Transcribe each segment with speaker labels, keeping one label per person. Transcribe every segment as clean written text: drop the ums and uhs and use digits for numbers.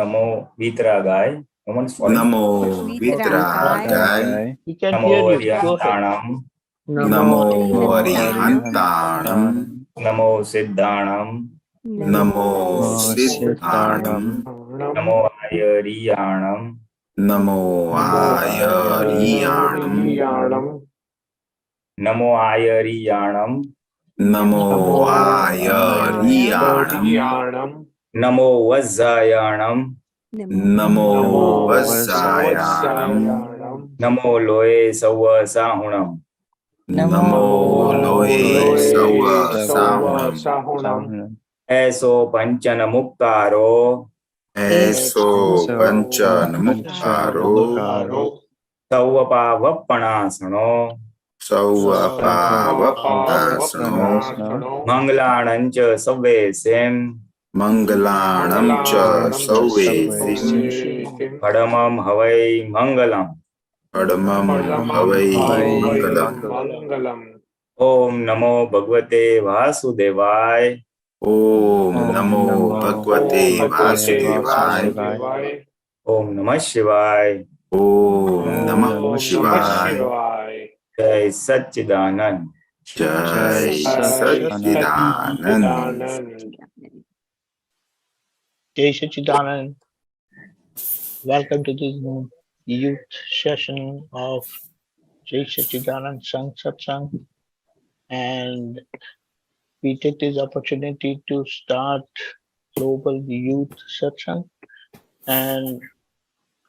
Speaker 1: Namo Vitragay. No one is following.
Speaker 2: Namo Vitragay.
Speaker 3: We can
Speaker 1: Namo
Speaker 3: hear you. Go ahead.
Speaker 1: Arihantanam.
Speaker 2: Namo Arihantanam.
Speaker 1: Namo Siddhanam.
Speaker 2: Namo Siddhanam.
Speaker 1: Namo Ayariyanam.
Speaker 2: Namo Ayariyanam.
Speaker 1: Namo Ayariyanam.
Speaker 2: Namo Ayariyanam.
Speaker 1: Namo Vajjayanam.
Speaker 2: Namo Vasayanam.
Speaker 1: Namo Loe Sawa Sahunam.
Speaker 2: Namo Loe Sawa Sahunam.
Speaker 1: Eso Panchana Muktaro.
Speaker 2: Eso Panchanamuktaro.
Speaker 1: Sauvapavappanasano.
Speaker 2: Sauvapavapasano.
Speaker 1: Manglanancha Savesem.
Speaker 2: Mangalanam cha Sauvesim.
Speaker 1: Padamam Havai Mangalam.
Speaker 2: Padamam Havai Mangalam.
Speaker 1: Om Namo Bhagavate Vasudevaya.
Speaker 2: Om Namo Bhagavate Vasudevaya.
Speaker 1: Om Namah Shivaya.
Speaker 2: Om Namah Shivaya.
Speaker 1: Jai Satchidanand.
Speaker 2: Jai Satchidanand.
Speaker 3: Jai Satchidanand. Welcome to this youth session of Jai Satchidanand Satsang. And we take this opportunity to start global youth satsang, and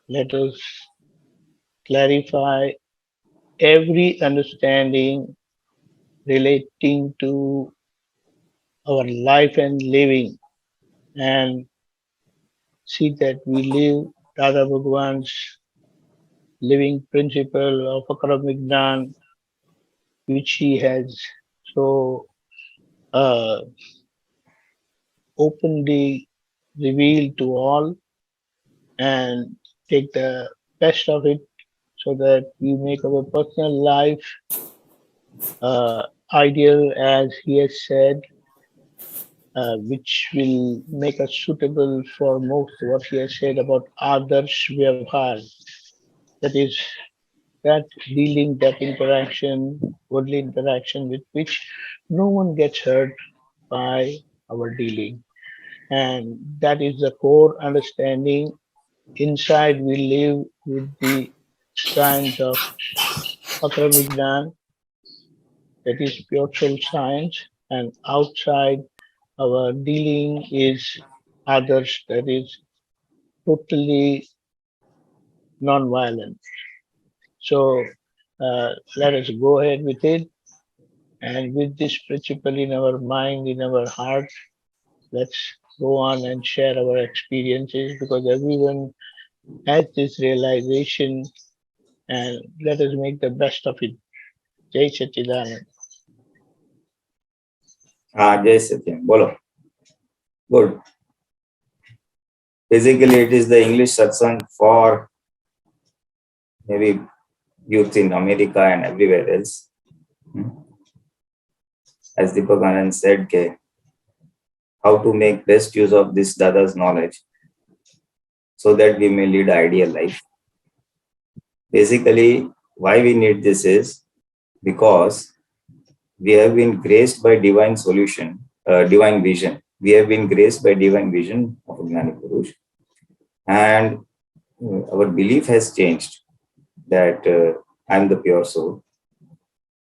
Speaker 3: let us clarify every understanding relating to our life and living, and see that we live Dada Bhagwan's living principle of Akaramic Jnana, which he has so openly revealed to all, and take the best of it so that we make our personal life ideal, as he has said, which will make us suitable for most what he has said about Adarsh Vyavhar. That is, that dealing, that interaction, worldly interaction with which no one gets hurt by our dealing. And that is the core understanding. Inside we live with the science of Akaramic Jnana, that is pure soul science, and outside our dealing is others, that is totally non-violent. So let us go ahead with it, and with this principle in our mind, in our heart, let's go on and share our experiences, because everyone has this realization, and let us make the best of it. Jai Satchidanand.
Speaker 1: Jai Satyam. Bolo. Good. Basically, it is the English satsang for maybe youth in America and everywhere else. As Deepakanandji said, how to make best use of this Dada's knowledge so that we may lead ideal life. Basically, why we need this is because we have been graced by divine solution, divine vision. We have been graced by divine vision of Gnani Purush, and our belief has changed that I am the pure soul.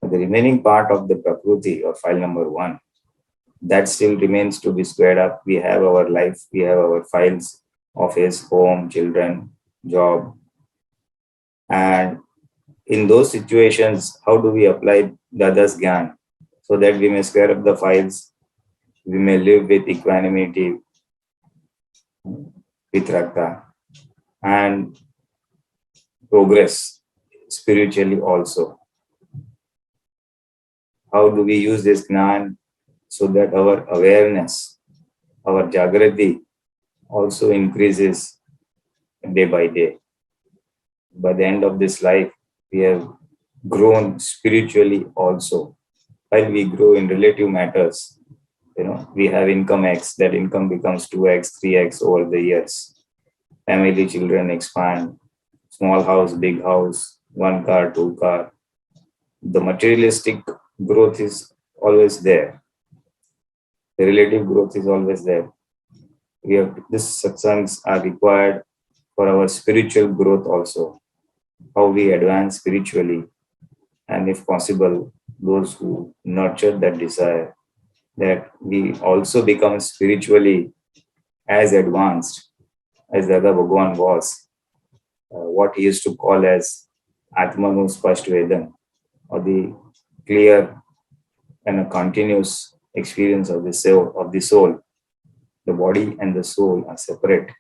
Speaker 1: The remaining part of the Prakriti, or file number 1, that still remains to be squared up. We have our life, we have our files, office, home, children, job. And in those situations, how do we apply Dada's Gyan so that we may square up the files, we may live with equanimity, with Rakta, and progress spiritually also. How do we use this Gyan so that our awareness, our Jagrati also increases day by day. By the end of this life, we have grown spiritually also. While we grow in relative matters, we have income X, that income becomes 2X, 3X over the years. family, children expand, small house, big house, one car, two car. The materialistic growth is always there. The relative growth is always there. We have these satsangs are required for our spiritual growth also. How we advance spiritually, and if possible, those who nurture that desire, that we also become spiritually as advanced as Dada Bhagwan was, what he used to call as Atmanu Spasht Vedan, or the clear and a continuous experience of the soul. The body and the soul are separate.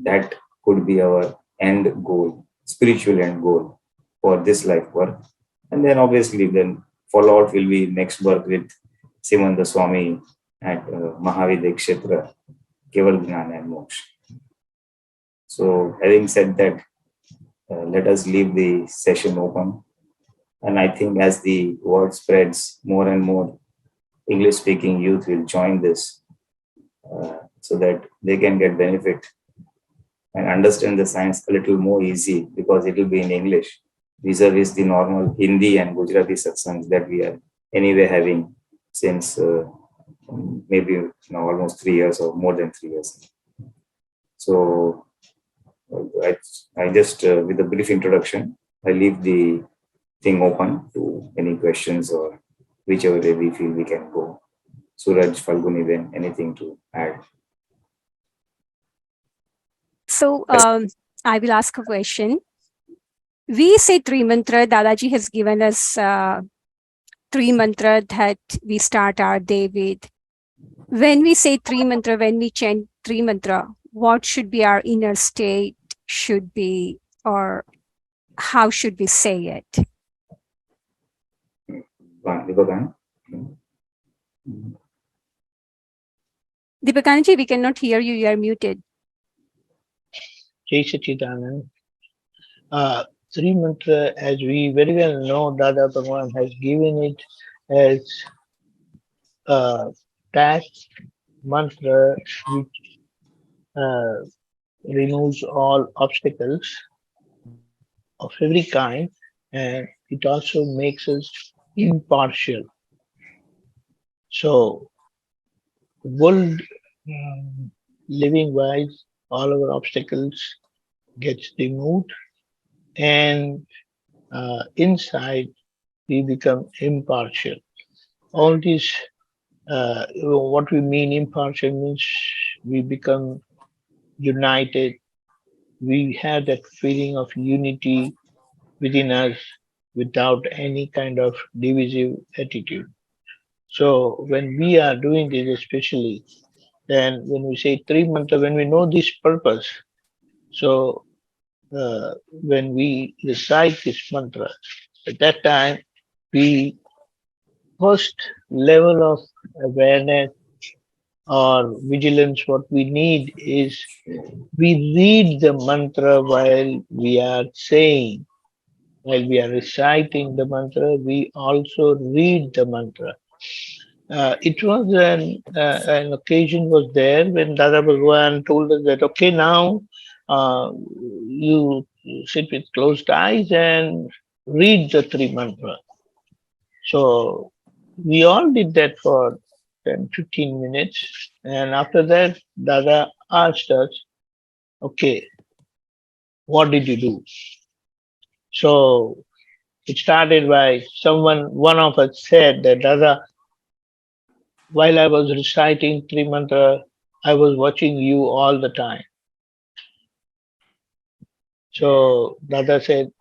Speaker 1: That could be our end goal, spiritual end goal for this life work. And then obviously then follow-out will be next birth with Simanda Swami at Mahavida Kshetra, Keval Gnana and Moksha. So having said that, let us leave the session open. And I think as the word spreads, more and more English-speaking youth will join this so that they can get benefit and understand the science a little more easy, because it will be in English, vis-a-vis the normal Hindi and Gujarati satsangs that we are anyway having since maybe almost 3 years or more than 3 years. So I just, with a brief introduction, I leave the thing open to any questions or whichever way we feel we can go. Suraj, Falguni, then anything to add?
Speaker 4: So I will ask a question. We say three mantra. Dadaji has given us three mantra that we start our day with. When we say three mantra, when we chant three mantra, what should be our inner state should be, or how should we say it? Deepakanandji, we cannot hear you. You are muted.
Speaker 3: Jai Sachidanand. Three mantra, as we very well know, Dada Bhagwan has given it as that mantra which removes all obstacles of every kind, and it also makes us impartial. So, world living wise, all our obstacles gets removed, and inside we become impartial. All this, what we mean impartial means we become united. We have that feeling of unity within us without any kind of divisive attitude. So when we are doing this, especially, then when we say three mantra, when we know this purpose, so when we recite this mantra, at that time, we first level of awareness or vigilance, what we need is we read the mantra while we are saying, while we are reciting the mantra, we also read the mantra. It was an occasion was there when Dada Bhagwan told us that, okay, now you sit with closed eyes and read the three mantra. So we all did that for 10, 15 minutes. And after that, Dada asked us, okay, what did you do? So it started by one of us said that, Dada, while I was reciting three mantra, I was watching you all the time. So Dada said,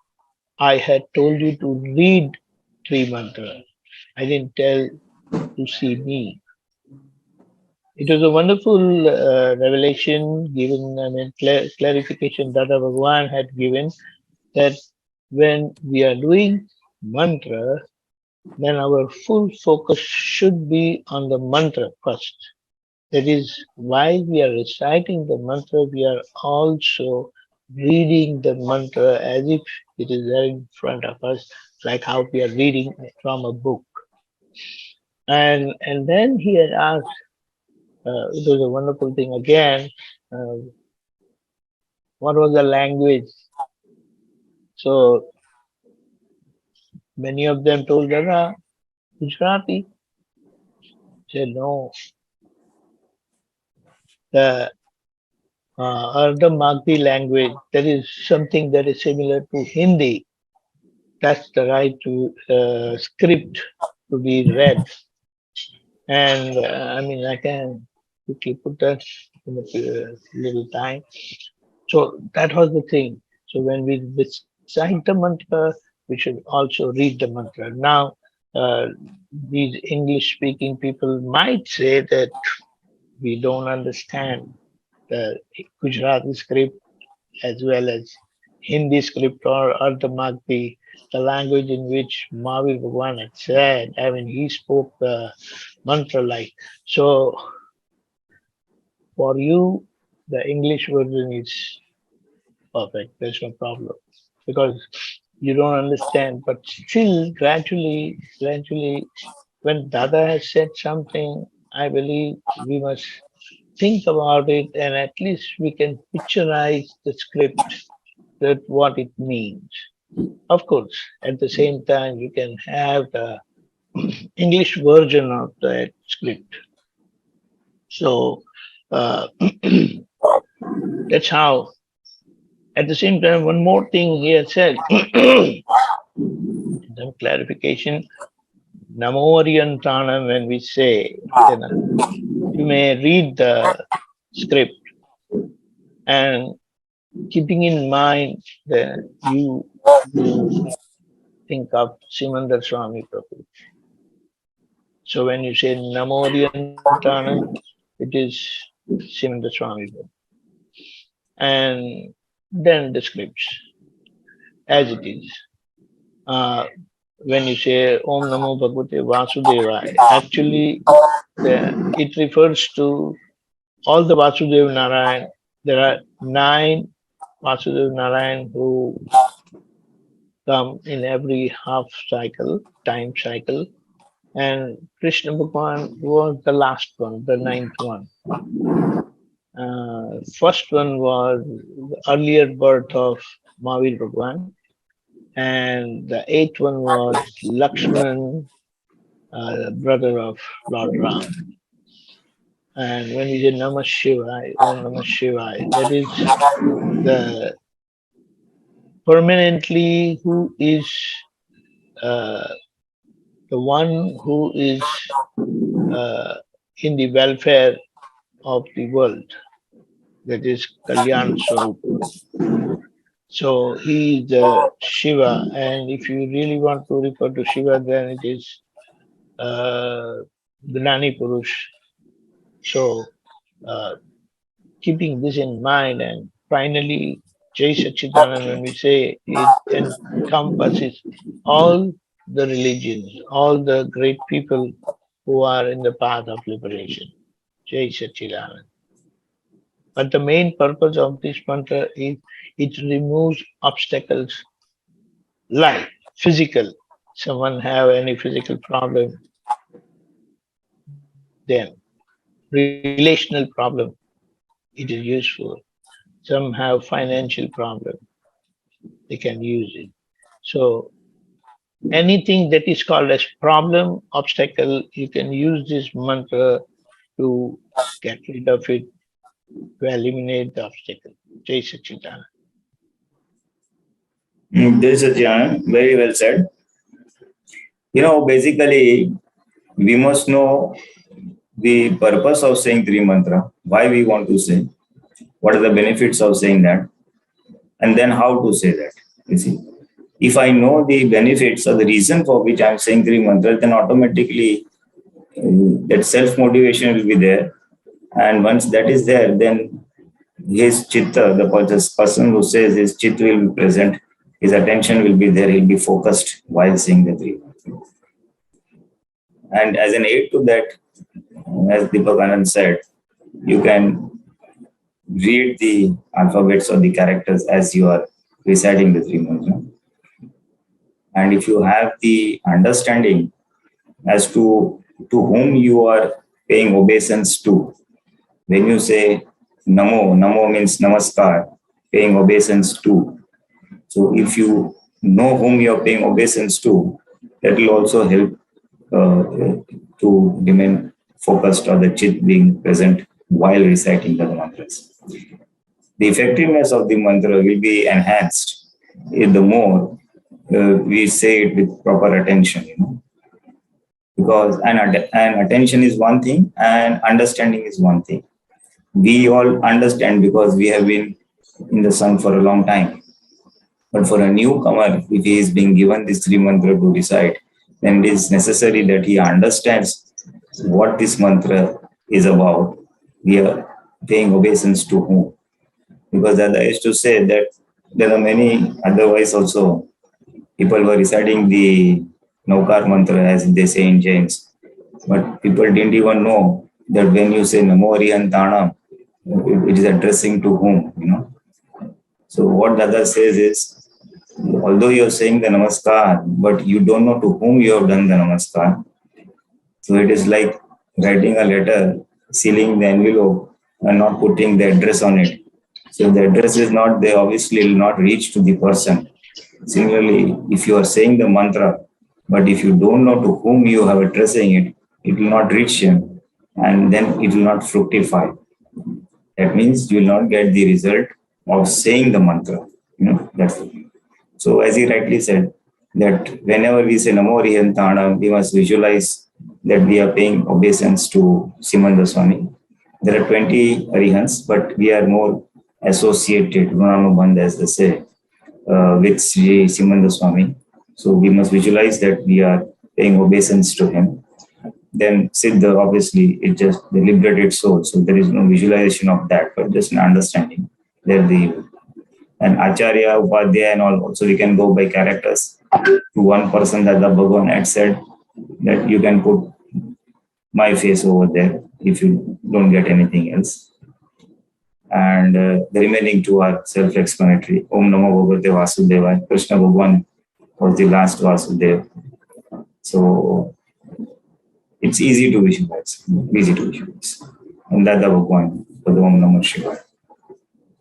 Speaker 3: I had told you to read three mantra. I didn't tell to see me. It was a wonderful revelation given, clarification Dada Bhagwan had given, that when we are doing mantra, then our full focus should be on the mantra first. That is, while we are reciting the mantra, we are also reading the mantra as if it is there in front of us, like how we are reading from a book. And then he had asked, it was a wonderful thing again, what was the language. So many of them told Dada, Gujarati. Said no. The Arda Magdi language, that is something that is similar to Hindi. That's the right script to be read. And I can quickly put that in a little time. So that was the thing. So when we recite the mantra, we should also read the mantra. Now, these English-speaking people might say that we don't understand the Gujarati script as well as Hindi script or Arda Magdi, the language in which Mahavir Bhagwan had said. He spoke the mantra like. So for you, the English version is perfect. There's no problem because you don't understand. But still, gradually, when Dada has said something, I believe we must think about it and at least we can picturize the script, that what it means. Of course, at the same time, you can have the English version of that script. So that's how. At the same time, one more thing he had said, some clarification. Namo Ariyantanam, when we say, you may read the script and keeping in mind that you think of Simandar Swami Prabhu. So when you say Namo Ariyantanam, it is Simandar Swami Prabhu. And then the scripts, as it is. When you say Om Namo Bhagavate Vasudevaya, actually it refers to all the Vasudeva Narayan. There are 9 Vasudeva Narayan who come in every half cycle, time cycle. And Krishna Bhagwan was the last one, the 9th one. First one was the earlier birth of Mahavir Bhagwan. And the 8th one was Lakshman, brother of Lord Ram. And when we say Namah Shivaya, Om Namah Shivaya, that is the permanently who is the one who is in the welfare of the world. That is Kalyan Swarup. So he is the Shiva, and if you really want to refer to Shiva, then it is Gnani Purush. So keeping this in mind, and finally, Jai Satchidanand, when we say it encompasses all the religions, all the great people who are in the path of liberation. Jai Satchidanand. But the main purpose of this mantra is it removes obstacles like physical. Someone have any physical problem, then relational problem, it is useful. Some have financial problem, they can use it. So anything that is called as problem, obstacle, you can use this mantra to get rid of it, to eliminate the obstacle. Jai Satchidanand.
Speaker 1: This is very well said. Basically, we must know the purpose of saying Tri Mantra, why we want to say, what are the benefits of saying that, and then how to say that. You see, if I know the benefits or the reason for which I'm saying Tri Mantra, then automatically that self-motivation will be there. And once that is there, then his chitta, the person who says his chitta will be present, his attention will be there, he'll be focused while saying the Tri Mantra. And as an aid to that, as Deepakanandji said, you can read the alphabets or the characters as you are reciting the Tri Mantra. And if you have the understanding as to whom you are paying obeisance to, when you say Namo, Namo means Namaskar, paying obeisance to. So if you know whom you are paying obeisance to, that will also help to remain focused or the chit being present while reciting the mantras. The effectiveness of the mantra will be enhanced the more we say it with proper attention, because and attention is one thing and understanding is one thing. We all understand because we have been in the Sangh for a long time. But for a newcomer, if he is being given this three mantra to recite, then it is necessary that he understands what this mantra is about. We are paying obeisance to whom. Because as I used to say that there are many otherwise also people were reciting the Naukar mantra as they say in Jains. But people didn't even know that when you say Namo Arihantanam, it is addressing to whom, So what Dada says is, although you are saying the Namaskar, but you don't know to whom you have done the Namaskar. So it is like writing a letter, sealing the envelope and not putting the address on it. So if the address is not there, obviously it will not reach to the person. Similarly, if you are saying the mantra, but if you don't know to whom you are addressing it, it will not reach him and then it will not fructify. That means you will not get the result of saying the mantra. That's it. So as he rightly said, that whenever we say Namo Arihantanam, we must visualize that we are paying obeisance to Simanda Swami. There are 20 Arihants, but we are more associated, Gunanubandha as they say, with Sri Simanda Swami. So we must visualize that we are paying obeisance to him. Then Siddha, obviously, it just the liberated soul. So there is no visualization of that, but just an understanding that and Acharya, Upadhyaya and all, also we can go by characters. To one person that Dada Bhagwan had said that you can put my face over there if you don't get anything else. And the remaining two are self-explanatory. Om Namo Bhagavate Vasudevaya. Krishna Bhagwan was the last Vasudeva. So it's easy to visualize. And Dada Bhagwan for the Om Namo Shivaya.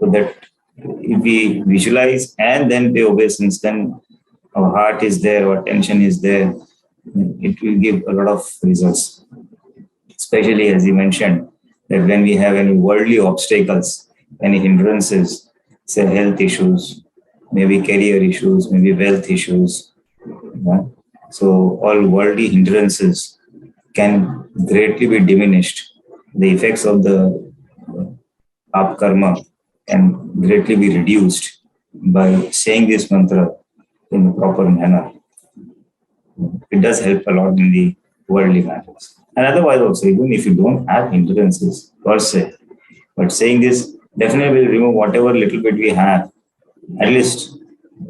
Speaker 1: So that if we visualize and then pay obeisance, then our heart is there, our attention is there, it will give a lot of results. Especially as he mentioned, that when we have any worldly obstacles, any hindrances, say health issues, maybe career issues, maybe wealth issues. So all worldly hindrances can greatly be diminished. The effects of the Pap Karma can greatly be reduced by saying this mantra in a proper manner. It does help a lot in the worldly matters. And otherwise also, even if you don't have hindrances per se, but saying this definitely will remove whatever little bit we have, at least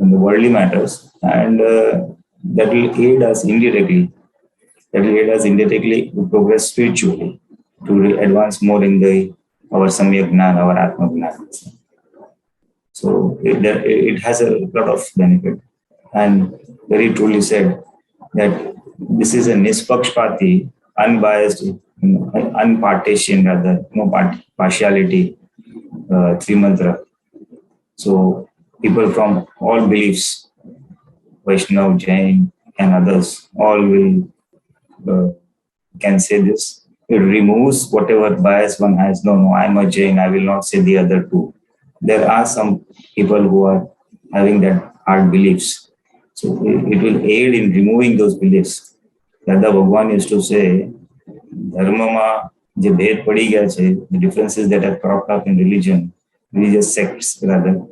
Speaker 1: in the worldly matters, and that will aid us indirectly. That will aid us indirectly to progress spiritually, to advance more in our Samyak Gnana, our Atma Gnana. So it has a lot of benefit. And very truly said that this is a nispakshpati, unbiased, unpartition rather, no partiality, three mantra. So people from all beliefs, Vaishnav, Jain and others, all will can say this. It removes whatever bias one has. No, I'm a Jain, I will not say the other two. There are some people who are having that hard beliefs. So it will aid in removing those beliefs. Dada Bhagwan used to say, Dharma je bhed padi gaya chhe, the differences that have cropped up in religion, religious sects rather,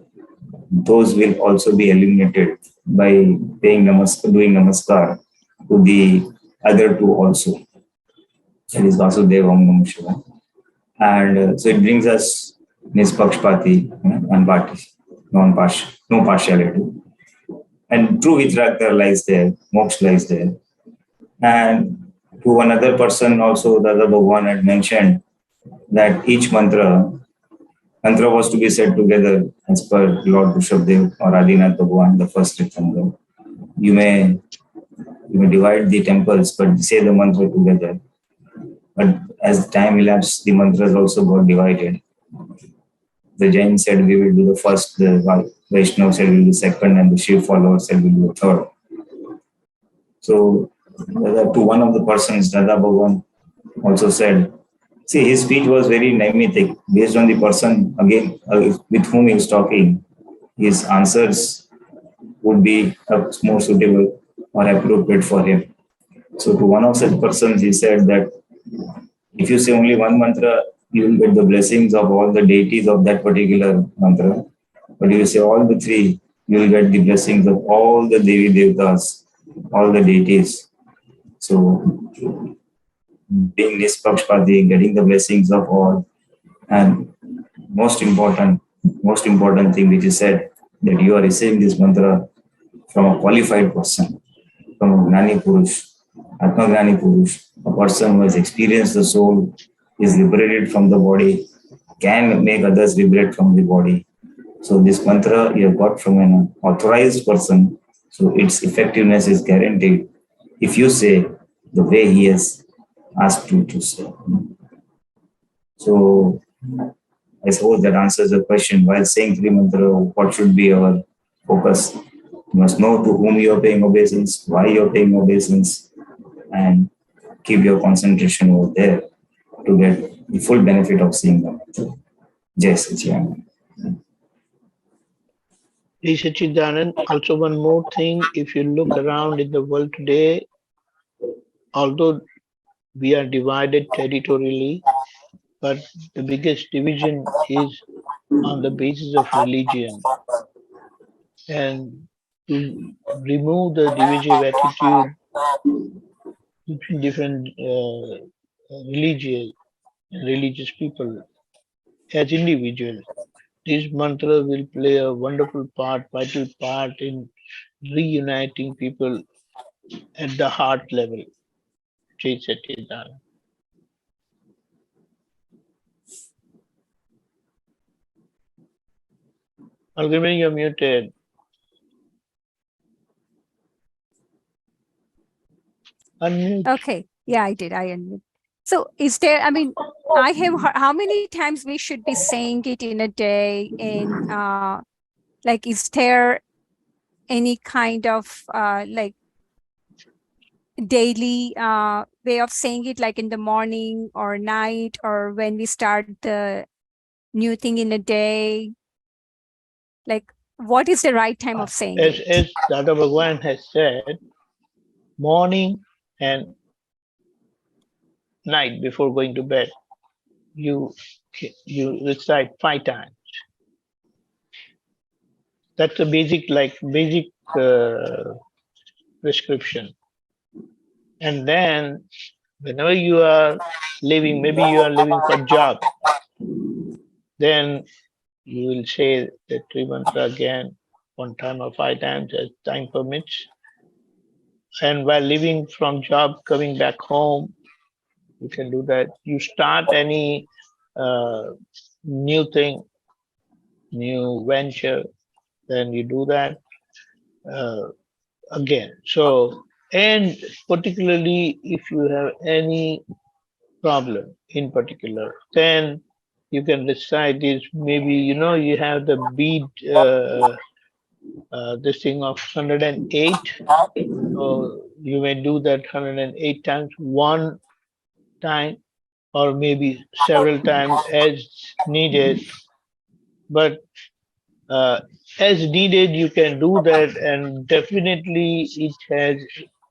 Speaker 1: those will also be eliminated by doing namaskar to the other two also. That is Vasudeva Om Namah Shivaya. And so it brings us Nispakshpati, no partiality. And true Vidragta lies there, moksha lies there. And to another person also, Dada Bhagwan had mentioned that each mantra was to be said together as per Lord Rishabdev or Adinath Bhagwan, the first Tirthankar. You may divide the temples, but say the mantra together. But as time elapsed, the mantras also got divided. The Jain said we will do the first, the Vaishnav said we will do the second, and the Shiv followers said we will do the third. So to one of the persons, Dada Bhagwan also said, see, his speech was very naimatic. Based on the person, again, with whom he was talking, his answers would be more suitable or appropriate for him. So to one of such persons, he said that if you say only one mantra, you will get the blessings of all the deities of that particular mantra. But if you say all the three, you will get the blessings of all the Devi Devtas, all the deities. So being Nispakshpati, getting the blessings of all, and most important thing which is said, that you are receiving this mantra from a qualified person, from a Gnani Purush, Atma Gnani Purush, a person who has experienced the soul, is liberated from the body, can make others liberate from the body. So this mantra you have got from an authorized person, so its effectiveness is guaranteed if you say the way he has asked you to say. So I suppose that answers the question. While saying Tri Mantra, what should be our focus? You must know to whom you are paying obeisance, why you are paying obeisance, and keep your concentration over there to get the full benefit of seeing the mantra. Jai Satchidanand.
Speaker 3: Jai Satchidanand. Also, one more thing, if you look around in the world today, although we are divided territorially, but the biggest division is on the basis of religion. And to remove the divisive attitude between different religious people as individuals, this mantra will play a wonderful part, vital part in reuniting people at the heart level. Jai Satchidanand. Algrimani, you're muted. Unmute.
Speaker 4: Okay. Yeah, I did. I unmute. So is there, I mean, I have heard how many times we should be saying it in a day? In like, is there any kind of like daily way of saying it, like in the morning or night, or when we start the new thing in a day? Like, what is the right time of saying it?
Speaker 3: As Dada Bhagwan has said, morning and night before going to bed, you recite 5 times. That's a basic prescription. And then whenever you are leaving, maybe you are leaving for job, then you will say the Tri Mantra again 1 time or 5 times as time permits. And while leaving from job, coming back home, you can do that. You start any new thing, new venture, then you do that again. So, and particularly if you have any problem in particular, then you can recite this. Maybe, you have the bead, this thing of 108. So you may do that 108 times, 1 time, or maybe several times as needed. But as needed, you can do that, and definitely it has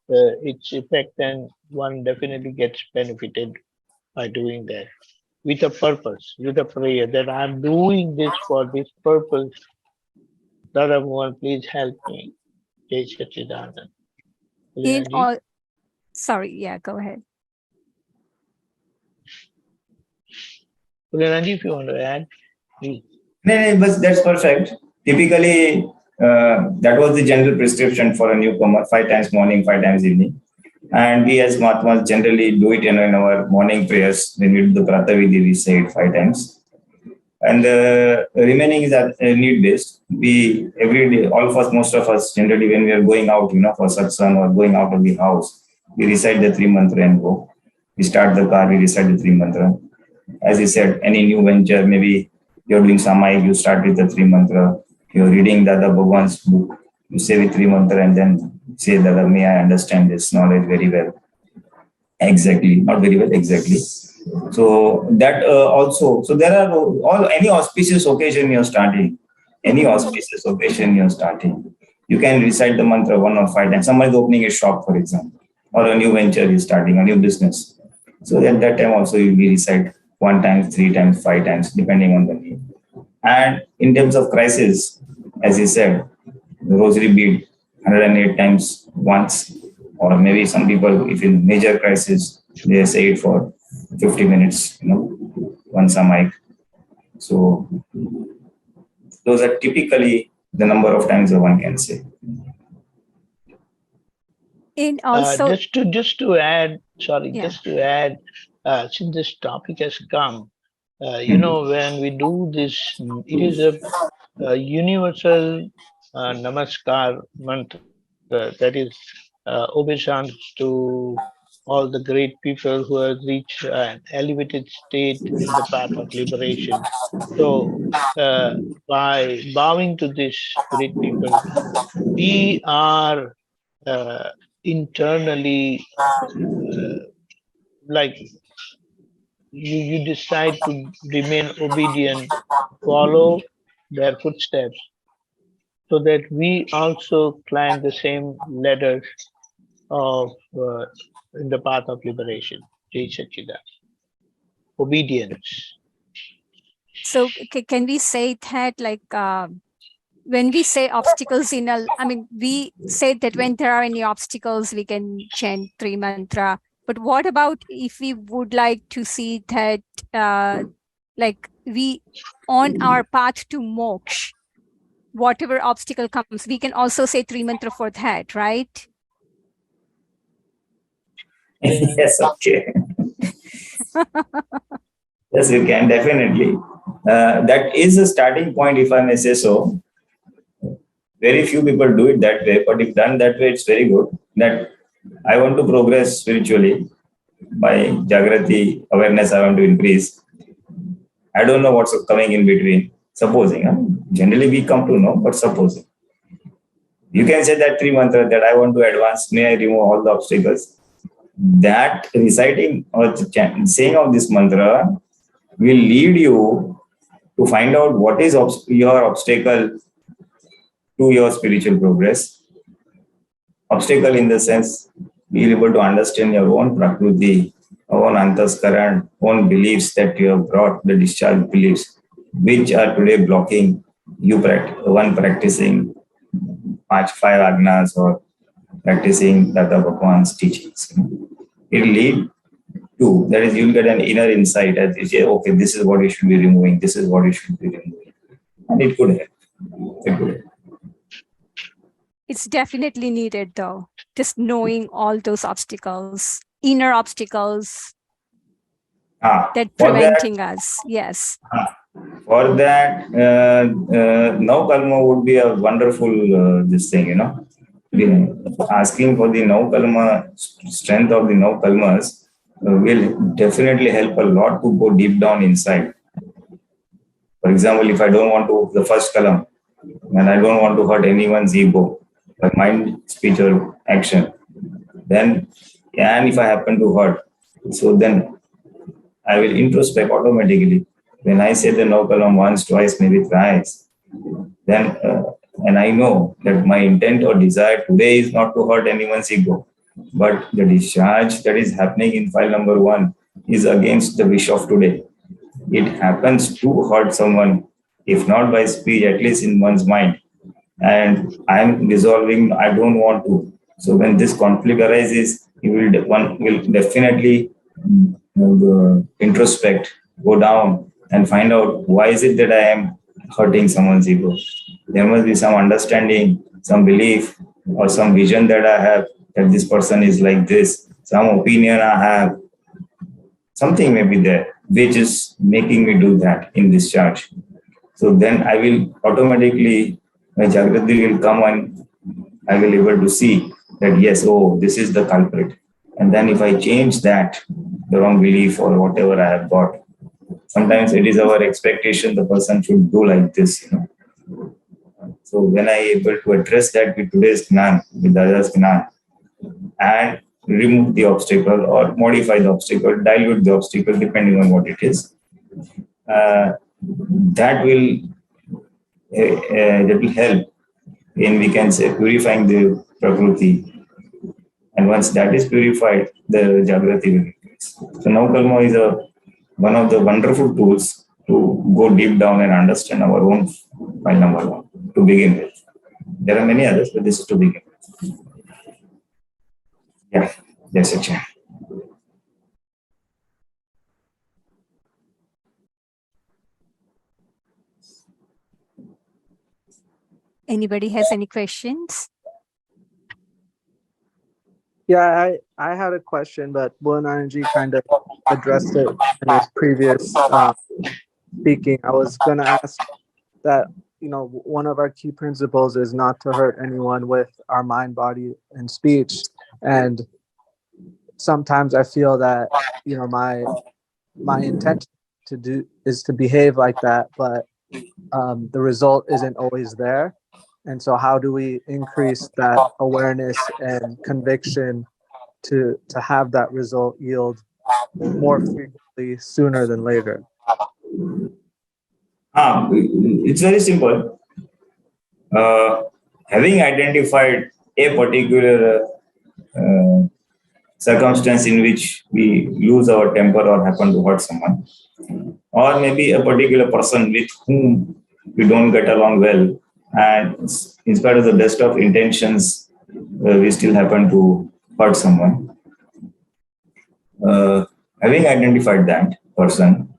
Speaker 3: its effect, and one definitely gets benefited by doing that with a purpose, with a prayer that I'm doing this for this purpose. Dada Bhagwan, please help me. Jai Satchidanand.
Speaker 4: In
Speaker 3: Pulinanandji?
Speaker 4: all, sorry, yeah, go ahead.
Speaker 3: Pulinanandji, if you want to add, please.
Speaker 1: No, but that's perfect. Typically, that was the general prescription for a newcomer: 5 times morning, 5 times evening. And we as Mahatmas generally do it in our morning prayers. When we do the Pratavidhi, we say it 5 times. And the remaining is need-based. We, every day, all of us, most of us, generally when we are going out, for satsang or going out of the house, we recite the Tri Mantra and go. We start the car, we recite the Tri Mantra. As he said, any new venture, maybe You're doing Samayik, you start with the three mantra. You're reading Dada Bhagwan's book. You say with three mantra and then say, Dada, may I understand this knowledge very well. Exactly, not very well, exactly. So that also, so there are any auspicious occasion you're starting, any auspicious occasion you're starting, you can recite the mantra 1 or 5 times. Somebody is opening a shop, for example, or a new venture is starting, a new business. So at that time also you will recite 1 time, 3 times, 5 times, depending on the need. And in terms of crisis, as he said, the rosary bead 108 times once, or maybe some people, if in major crisis, they say it for 50 minutes, once a mic. So those are typically the number of times that one can say.
Speaker 4: And also,
Speaker 3: just to add,
Speaker 4: Yeah.
Speaker 3: since this topic has come, when we do this, it is a universal namaskar mantra that is obeisance to all the great people who have reached an elevated state in the path of liberation. So, by bowing to these great people, we are internally like you decide to remain obedient, follow their footsteps, so that we also climb the same ladders of in the path of liberation. Jai Sachidan. Obedience.
Speaker 4: so can we say that when we say obstacles we say that when there are any obstacles, we can chant three mantra. But what about if we would like to see that we on our path to moksha, whatever obstacle comes, we can also say three mantra for that, right?
Speaker 1: Yes, okay. Yes, you can, definitely. That is a starting point, if I may say so. Very few people do it that way, but if done that way, it's very good. That I want to progress spiritually by Jagrati awareness, I want to increase. I don't know what's coming in between. Supposing, generally we come to know, but supposing. You can say that three mantra that I want to advance, may I remove all the obstacles. That reciting or saying of this mantra will lead you to find out what is your obstacle to your spiritual progress. Obstacle in the sense, be able to understand your own prakriti, own antaskaran, own beliefs that you have brought, the discharge beliefs, which are today blocking you practicing 5 agnas or practicing Dada Bhagwan's teachings. It will lead to, that is, you'll get an inner insight as you say, okay, this is what you should be removing, this is what you should be removing. And it could help. It could help.
Speaker 4: It's definitely needed, though, just knowing all those obstacles, inner obstacles that preventing us. Yes.
Speaker 1: For that, now kalma would be a wonderful this thing, Asking for the now kalma, strength of the now kalmas will definitely help a lot to go deep down inside. For example, if I don't want to, the first kalam, and I don't want to hurt anyone's ego, by mind, speech, or action, then, and if I happen to hurt, so then I will introspect automatically. When I say the no kalam once, twice, maybe thrice, then, and I know that my intent or desire today is not to hurt anyone's ego, but the discharge that is happening in file number 1 is against the wish of today. It happens to hurt someone, if not by speech, at least in one's mind. And I'm resolving, I don't want to. So when this conflict arises, one will definitely introspect, go down and find out why is it that I am hurting someone's ego. There must be some understanding, some belief, or some vision that I have that this person is like this, some opinion I have, something may be there which is making me do that in discharge. So then I will automatically, my Jagrati will come and I will be able to see that yes, oh, this is the culprit. And then if I change that, the wrong belief or whatever I have got, Sometimes it is our expectation the person should do like this. So when I able to address that with today's Gnan, with Dada's Gnan, and remove the obstacle or modify the obstacle, dilute the obstacle depending on what it is, that will help in, we can say, purifying the Prakriti. And once that is purified, the Jagrati will increase. So now Kalma is one of the wonderful tools to go deep down and understand our own file number one to begin with. There are many others, but this is to begin with. Yeah, that's it.
Speaker 4: Anybody has any questions?
Speaker 5: Yeah, I had a question, but Pulinanandji kind of addressed it in his previous speaking. I was going to ask that, one of our key principles is not to hurt anyone with our mind, body, and speech. And sometimes I feel that, my intention is to behave like that, but the result isn't always there. And so how do we increase that awareness and conviction to have that result yield more frequently sooner than later?
Speaker 1: It's very simple. Having identified a particular circumstance in which we lose our temper or happen to hurt someone, or maybe a particular person with whom we don't get along well, and in spite of the best of intentions, we still happen to hurt someone. Having identified that person,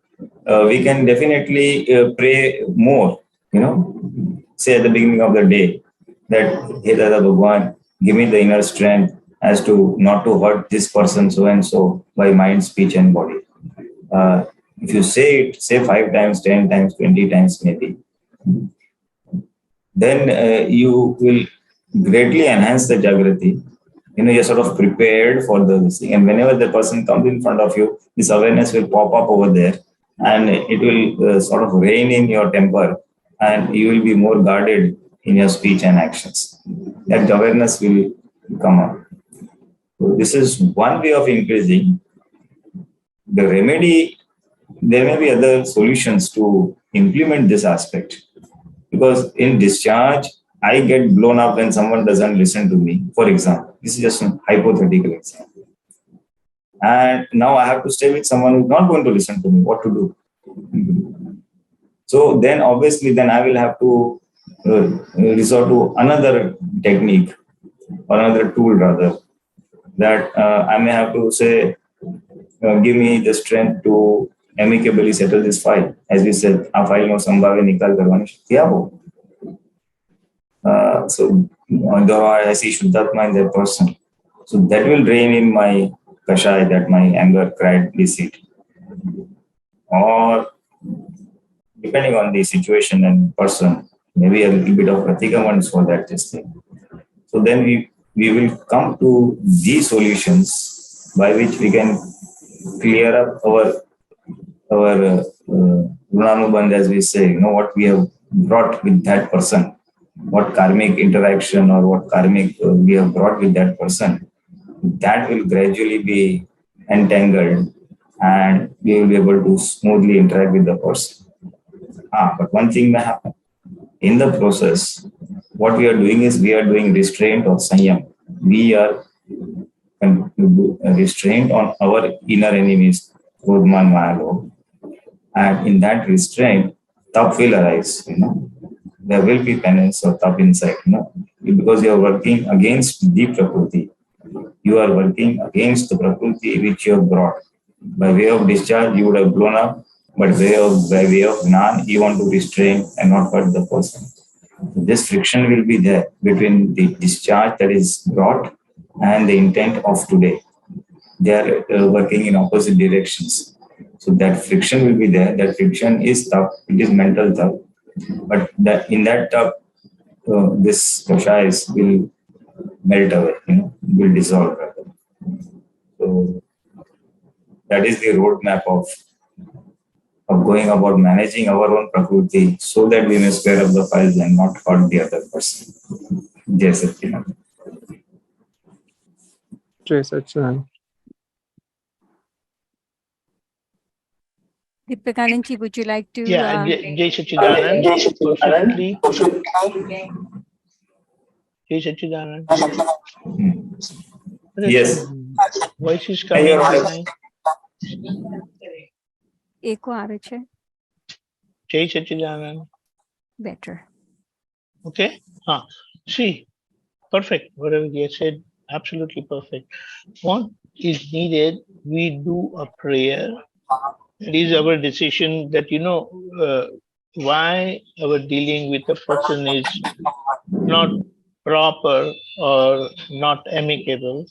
Speaker 1: we can definitely pray more, say at the beginning of the day that, hey Dada Bhagwan, give me the inner strength as to not to hurt this person so and so by mind, speech, and body. If you say it, say 5 times, 10 times, 20 times maybe, then you will greatly enhance the Jagrati. You're sort of prepared for this thing. And whenever the person comes in front of you, this awareness will pop up over there and it will sort of rein in your temper and you will be more guarded in your speech and actions. That awareness will come up. So this is one way of increasing. The remedy, there may be other solutions to implement this aspect. Because in discharge, I get blown up when someone doesn't listen to me. For example, this is just a hypothetical example. And now I have to stay with someone who's not going to listen to me. What to do? So then obviously, then I will have to resort to another technique or another tool rather, that I may have to say, give me the strength to amicably settle this file. As we said, a file no sambhave nikal karwani shakti aavo. So, I see Shuddhatma in that person. So that will drain in my kashai, that my anger, pride, deceit. Or depending on the situation and person, maybe a little bit of pratikamans for that this thing. So then we will come to these solutions by which we can clear up our Runanubandh, as we say, what we have brought with that person, what karmic interaction or what karmic we have brought with that person, that will gradually be entangled and we will be able to smoothly interact with the person. But one thing may happen. In the process, what we are doing is we are doing restraint or sanyam. We are restraint on our inner enemies, Krodman, Maya. And in that restraint, tap will arise, There will be penance or tap inside, because you are working against the Prakriti. You are working against the Prakriti which you have brought. By way of discharge, you would have blown up, but by way of Gnan, you want to restrain and not hurt the person. This friction will be there between the discharge that is brought and the intent of today. They are working in opposite directions. So that friction will be there. That friction is tough. It is mental tough. But in that tough, this kashais will melt away, will dissolve. So that is the roadmap of of going about managing our own Prakriti so that we may square up the files and not hurt the other person. Jai Satchidanand.
Speaker 5: Jai Satchidanand.
Speaker 4: Deepakanandji, would you like to?
Speaker 3: Yeah, Jai Satchidanand, perfectly. Jai Satchidanand.
Speaker 1: Yes.
Speaker 3: Voice is coming behind.
Speaker 4: Echo આવે છે.
Speaker 3: Jai Satchidanand.
Speaker 4: Better.
Speaker 3: Okay. See, perfect. Whatever you said, absolutely perfect. What is needed, we do a prayer. It is our decision that, why our dealing with a person is not proper or not amicable,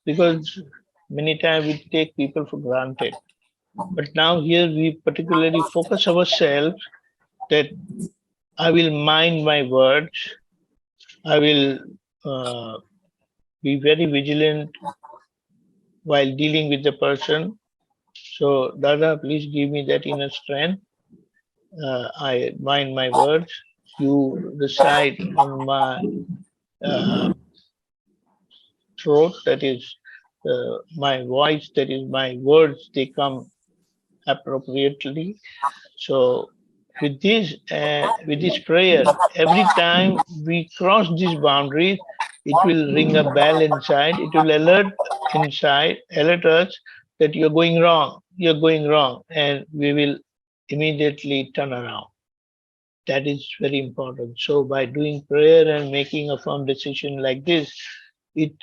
Speaker 3: because many times we take people for granted. But now here we particularly focus ourselves that I will mind my words. I will be very vigilant while dealing with the person. So, Dada, please give me that inner strength. I mind my words. You recite on my throat, that is my voice, that is my words, they come appropriately. So, with this prayer, every time we cross these boundaries, it will ring a bell inside. It will alert us that you're going wrong, and we will immediately turn around. That is very important. So by doing prayer and making a firm decision like this, it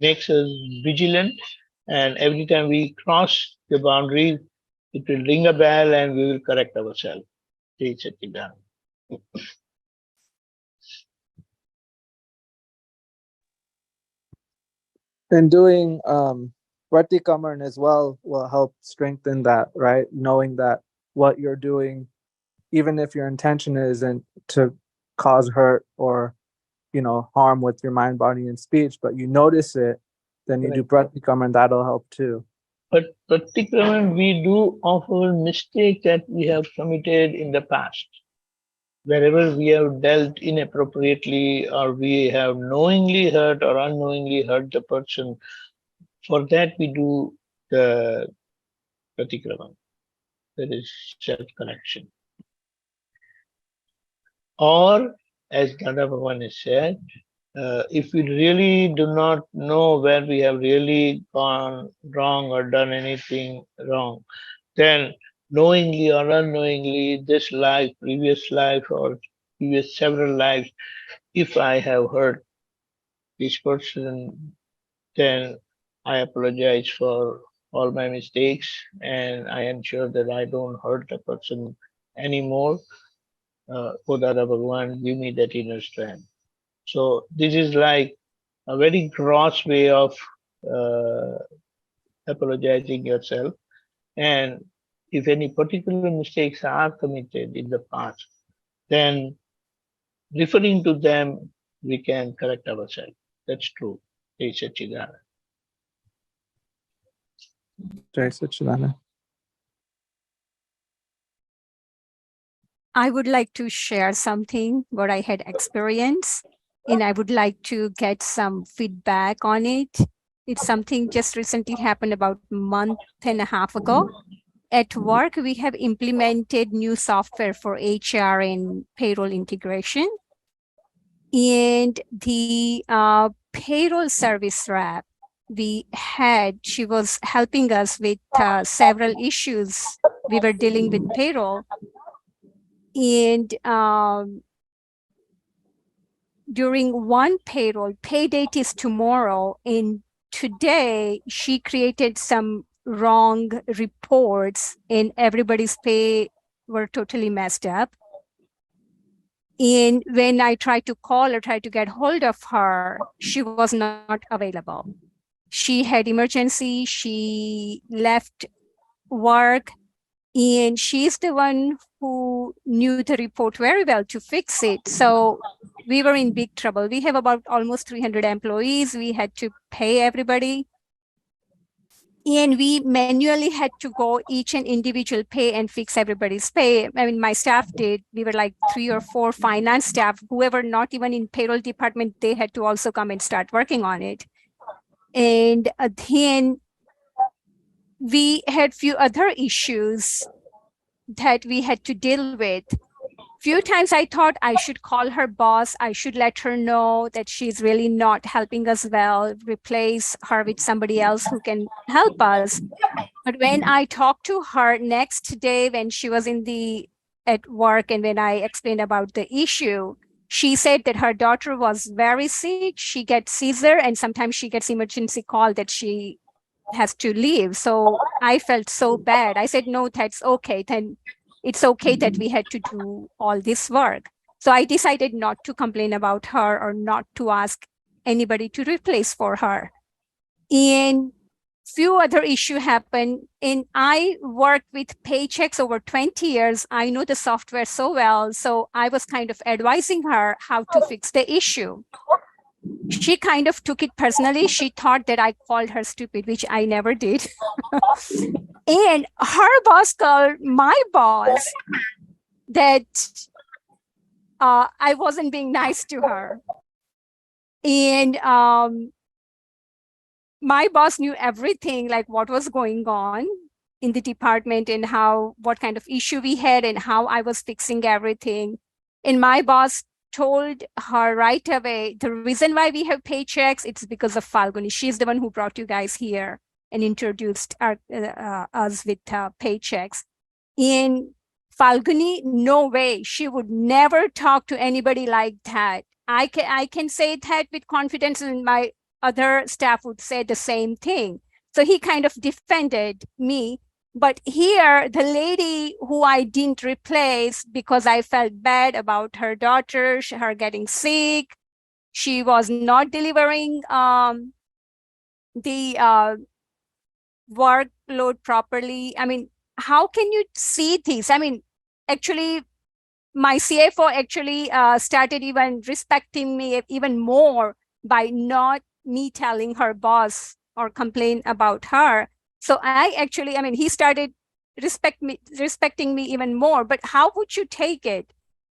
Speaker 3: makes us vigilant, and every time we cross the boundaries, it will ring a bell and we will correct ourselves. Jai Satchidanand.
Speaker 5: And doing Pratikaman as well will help strengthen that, right? Knowing that what you're doing, even if your intention isn't to cause hurt or, harm with your mind, body, and speech, but you notice it, then you do Pratikaman, that'll help too.
Speaker 3: But particularly, we do often mistake that we have committed in the past. Wherever we have dealt inappropriately, or we have knowingly hurt or unknowingly hurt the person, for that we do the Pratikraman, that is self-correction. Or, as Dada Bhagwan has said, if we really do not know where we have really gone wrong or done anything wrong, then knowingly or unknowingly, this life, previous life, or previous several lives, if I have hurt this person, then I apologize for all my mistakes, and I ensure that I don't hurt the person anymore. Oh, Dada Bhagwan, give me that inner strength. So this is like a very gross way of apologizing yourself. And if any particular mistakes are committed in the past, then referring to them, we can correct ourselves. That's true. Jai Satchidanand.
Speaker 5: Jai Satchidanand.
Speaker 4: I would like to share something what I had experienced, and I would like to get some feedback on it. It's something just recently happened about a month and a half ago. At work, we have implemented new software for HR and payroll integration. And the payroll service rep we had, she was helping us with several issues. We were dealing with payroll. And during one payroll, pay date is tomorrow, and today she created some wrong reports and everybody's pay were totally messed up. And when I tried to call or tried to get hold of her, she was not available. She had emergency, she left work, and she's the one who knew the report very well to fix it. So we were in big trouble. We have about almost 300 employees. We had to pay everybody. And we manually had to go each and individual pay and fix everybody's pay. I mean, my staff did. We were like 3 or 4 finance staff, whoever not even in payroll department, they had to also come and start working on it. And then we had few other issues that we had to deal with. Few times I thought I should call her boss. I should let her know that she's really not helping us well, replace her with somebody else who can help us. But when I talked to her next day when she was at work and when I explained about the issue, she said that her daughter was very sick. She gets seizure and sometimes she gets emergency call that she has to leave. So I felt so bad. I said, no, that's okay. Then it's okay that we had to do all this work. So I decided not to complain about her or not to ask anybody to replace for her. And few other issue happened. And I worked with Paychecks over 20 years. I know the software so well. So I was kind of advising her how to fix the issue. She kind of took it personally. She thought that I called her stupid, which I never did. And her boss called my boss that I wasn't being nice to her. And my boss knew everything, like what was going on in the department and what kind of issue we had and how I was fixing everything. And my boss told her right away, the reason why we have Paychecks, it's because of Falguni. She's the one who brought you guys here and introduced us with Paychecks. In Falguni, no way, she would never talk to anybody like that. I can say that with confidence, and my other staff would say the same thing. So he kind of defended me. But here, the lady who I didn't replace because I felt bad about her daughter, her getting sick, she was not delivering the workload properly. I mean, how can you see this? I mean, actually, my CFO actually started even respecting me even more by not me telling her boss or complain about her. So I mean, he started respecting me even more. But how would you take it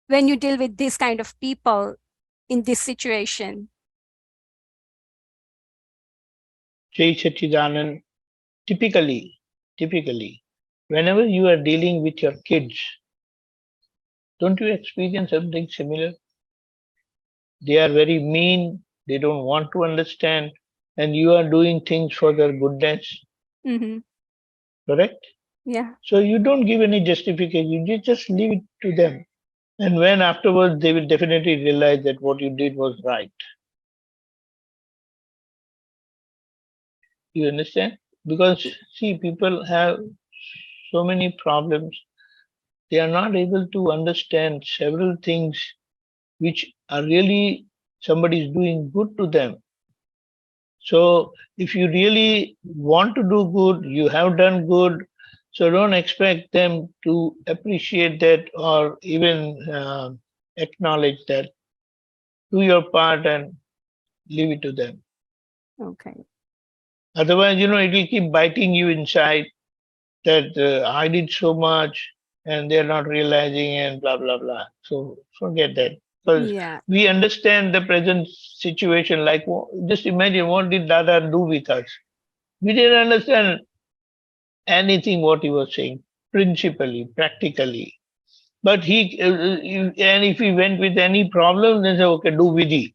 Speaker 4: when you deal with this kind of people in this situation?
Speaker 3: Jai Sachidanand, typically, whenever you are dealing with your kids, don't you experience something similar? They are very mean, they don't want to understand, and you are doing things for their goodness.
Speaker 4: Mm-hmm.
Speaker 3: Correct?
Speaker 4: Yeah.
Speaker 3: So you don't give any justification, you just leave it to them. And when afterwards they will definitely realize that what you did was right. You understand? Because see, people have so many problems. They are not able to understand several things which are really somebody is doing good to them. So if you really want to do good, you have done good. So don't expect them to appreciate that or even acknowledge that. Do your part and leave it to them.
Speaker 4: Okay.
Speaker 3: Otherwise, it will keep biting you inside that I did so much and they're not realizing and blah, blah, blah. So forget that. Because
Speaker 4: Yeah.
Speaker 3: we understand the present situation. Like, just imagine what did Dada do with us? We didn't understand anything what he was saying, principally, practically. But and if he went with any problem, then say, okay, do vidhi.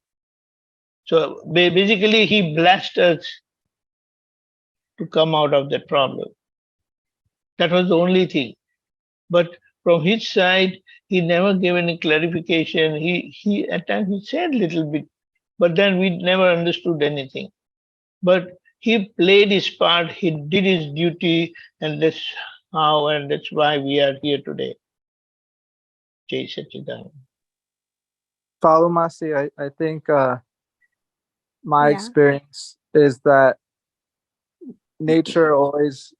Speaker 3: So basically, he blessed us to come out of that problem. That was the only thing. But from his side, he never gave any clarification. He at times he said a little bit, but then we never understood anything. But he played his part, he did his duty, and that's how and that's why we are here today. Jai Sachidanand.
Speaker 5: Follow Masi, I think my
Speaker 4: Yeah.
Speaker 5: experience is that nature always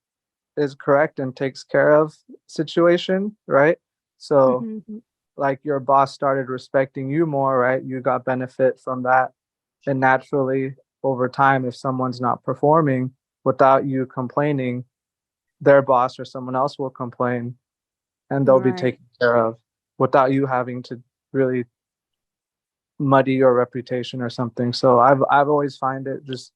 Speaker 5: is correct and takes care of situation, right? So
Speaker 4: Mm-hmm.
Speaker 5: like your boss started respecting you more, right? You got benefit from that. And naturally over time, if someone's not performing, without you complaining, their boss or someone else will complain, and they'll be
Speaker 4: Right.
Speaker 5: taken care of without you having to really muddy your reputation or something. So I've always find it just,